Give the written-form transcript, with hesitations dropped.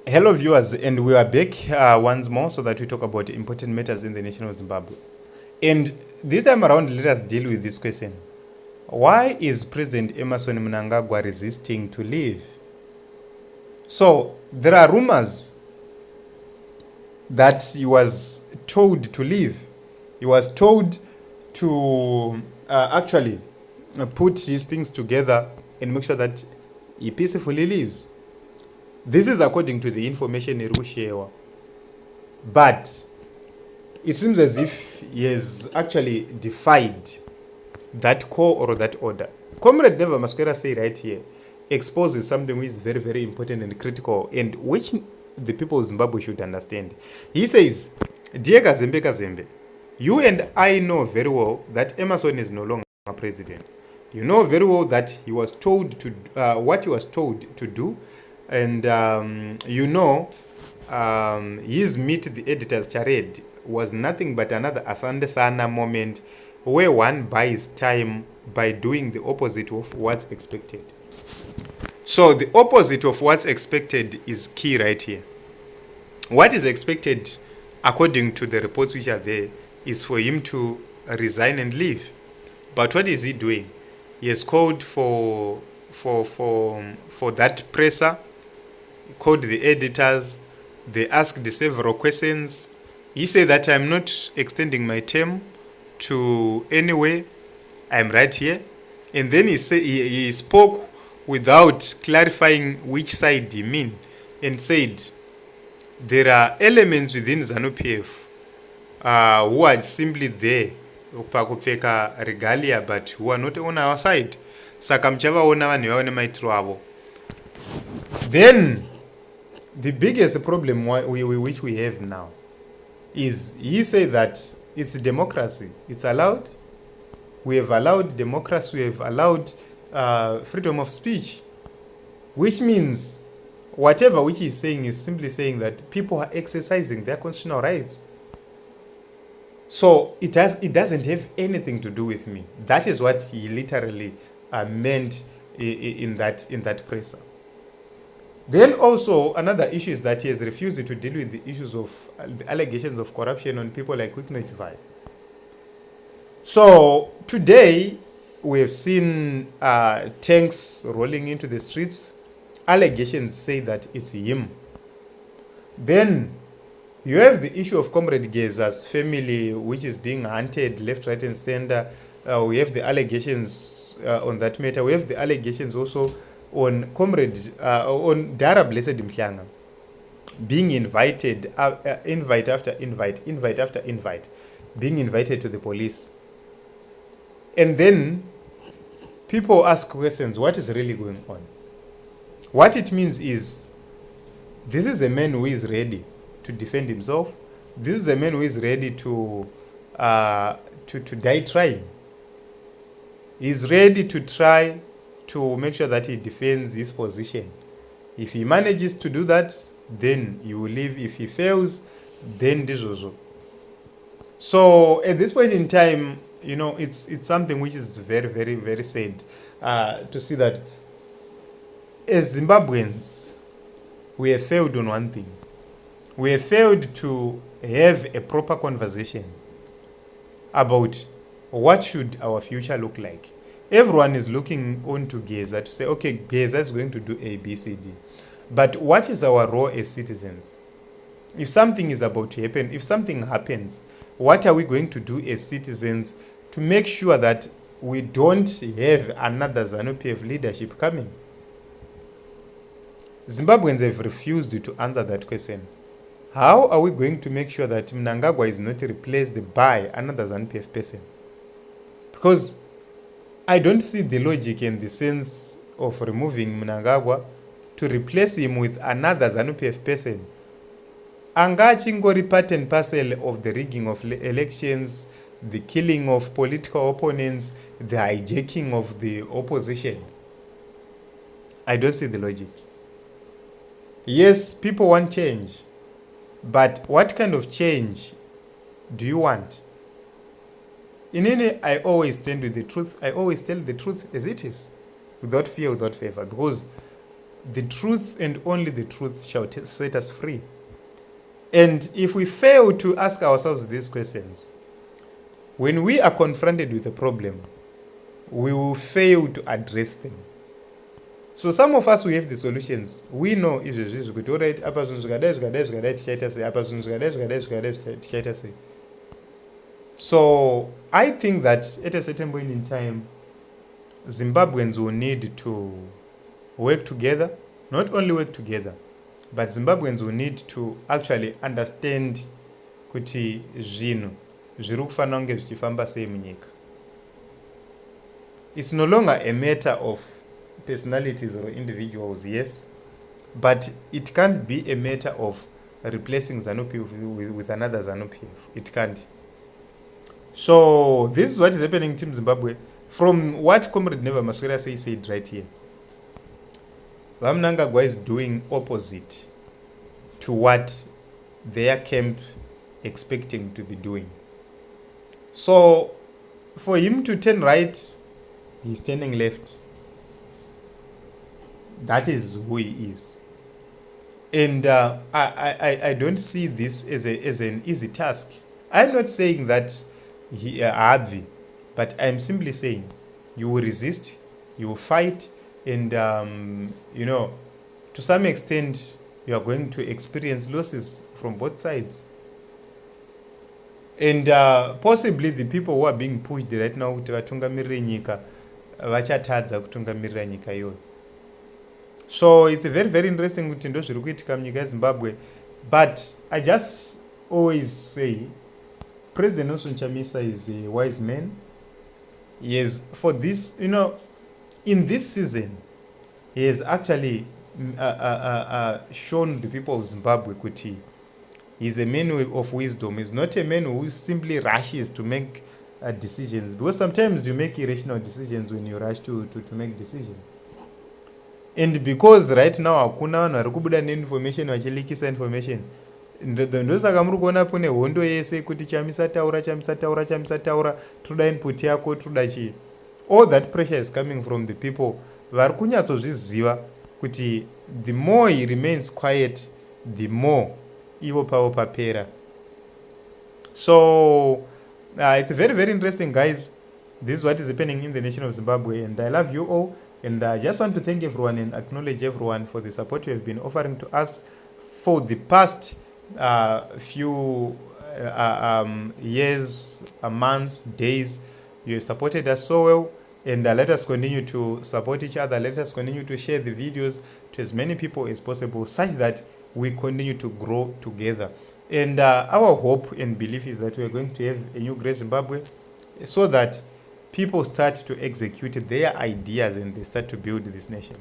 Hello, viewers, and we are back once more so that we talk about important matters in the nation of Zimbabwe. And this time around, let us deal with this question. Why is President Emerson Mnangagwa resisting to leave? So, there are rumors that he was told to leave. He was told to actually put his things together and make sure that he peacefully leaves. This is according to the information Erushewa. But it seems as if he has actually defied that call or that order. Comrade Deva Masquera say right here, exposes something which is very, very important and critical and which the people of Zimbabwe should understand. He says, Dear Kazembe, you and I know very well that Emerson is no longer president. You know very well that he was told to what he was told to do. And his Meet the Editors charade was nothing but another Asande Sana moment where one buys time by doing the opposite of what's expected. So the opposite of what's expected is key right here. What is expected, according to the reports which are there, is for him to resign and leave. But what is he doing? He has called for that presser. He called the editors. They asked several questions. He said that I'm not extending my term to anywhere. I'm right here. And then he spoke without clarifying which side he mean, and said there are elements within ZANU-PF who are simply there pakupfeka regalia but who are not on our side. Saka mchavaona vanhu vaone maitiro avo. Then the biggest problem which we have now is he said that it's democracy. It's allowed. We have allowed democracy. We have allowed freedom of speech, which means whatever which he's saying is simply saying that people are exercising their constitutional rights. So it doesn't have anything to do with me. That is what he literally meant in that presser. Then also another issue is that he has refused to deal with the issues of the allegations of corruption on people like Chiwenga. So today we have seen tanks rolling into the streets. Allegations say that it's him. Then you have the issue of Comrade Geza's family, which is being hunted left, right, and center. We have the allegations on that matter. We have the allegations also on on Dara Blessed Mhlanga being invited, invite after invite, being invited to the police. And then people ask questions, what is really going on? What it means is, this is a man who is ready to defend himself. This is a man who is ready to die trying. He's ready to try to make sure that he defends his position. If he manages to do that, then he will leave. If he fails, then this also. So at this point in time, it's something which is very, very, very sad to see that as Zimbabweans, we have failed on one thing. We have failed to have a proper conversation about what should our future look like. Everyone is looking on to Geza to say, okay, Geza is going to do A, B, C, D. But what is our role as citizens? If something is about to happen, if something happens, what are we going to do as citizens to make sure that we don't have another ZANU-PF leadership coming? Zimbabweans have refused to answer that question. How are we going to make sure that Mnangagwa is not replaced by another ZANU-PF person? Because I don't see the logic and the sense of removing Mnangagwa to replace him with another ZANU-PF person. Anga chingori part and parcel of the rigging of elections, the killing of political opponents, the hijacking of the opposition. I don't see the logic. Yes, people want change. But what kind of change do you want? In any, I always stand with the truth. I always tell the truth as it is, without fear, without favor. Because the truth and only the truth shall set us free. And if we fail to ask ourselves these questions, when we are confronted with a problem, we will fail to address them. So some of us, we have the solutions. We know alright, so I think that at a certain point in time, Zimbabweans will need to work together. Not only work together, but Zimbabweans will need to actually understand kuti zvinhu zviri kufanira kunge zvichifamba sei munyika. It's no longer a matter of personalities or individuals, yes, but it can't be a matter of replacing ZANU-PF with another ZANU-PF. It can't. So this is what is happening in Team Zimbabwe. From what Comrade Neva Maswera said right here, Mnangagwa is doing opposite to what their camp expecting to be doing. So for him to turn right, he's turning left. That is who he is. And I don't see this as an easy task. I'm not saying that he Abvi, but I'm simply saying you will resist, you will fight, and to some extent you are going to experience losses from both sides. And possibly the people who are being pushed right now kuti vatungamirire nyika vachatadza kutungamirira nyika iyoyo. So it's a very, very interesting kuti ndo zviri kuitika munyika yeZimbabwe. But I just always say President Nelson Chamisa is a wise man. Yes, for this, in this season, he has actually shown the people of Zimbabwe kuti he's a man of wisdom. He's not a man who simply rushes to make decisions, because sometimes you make irrational decisions when you rush to make decisions. And because right now hakuna vanhu vari kubuda neinformation vachilikisa information, ndosaka muri kuona pune hondo yese kuti Chamisa taura, toda input yako, toda chii. All that pressure is coming from the people vari kunyatsozviziva kuti the more he remains quiet, the more ivo pavo papera. So it's very, very interesting, guys. This is what is happening in the nation of Zimbabwe, and I love you all. And I just want to thank everyone and acknowledge everyone for the support you have been offering to us for the past few years, months, days. You have supported us so well, and let us continue to support each other. Let us continue to share the videos to as many people as possible, such that we continue to grow together. And our hope and belief is that we are going to have a new great Zimbabwe, so that people start to execute their ideas and they start to build this nation.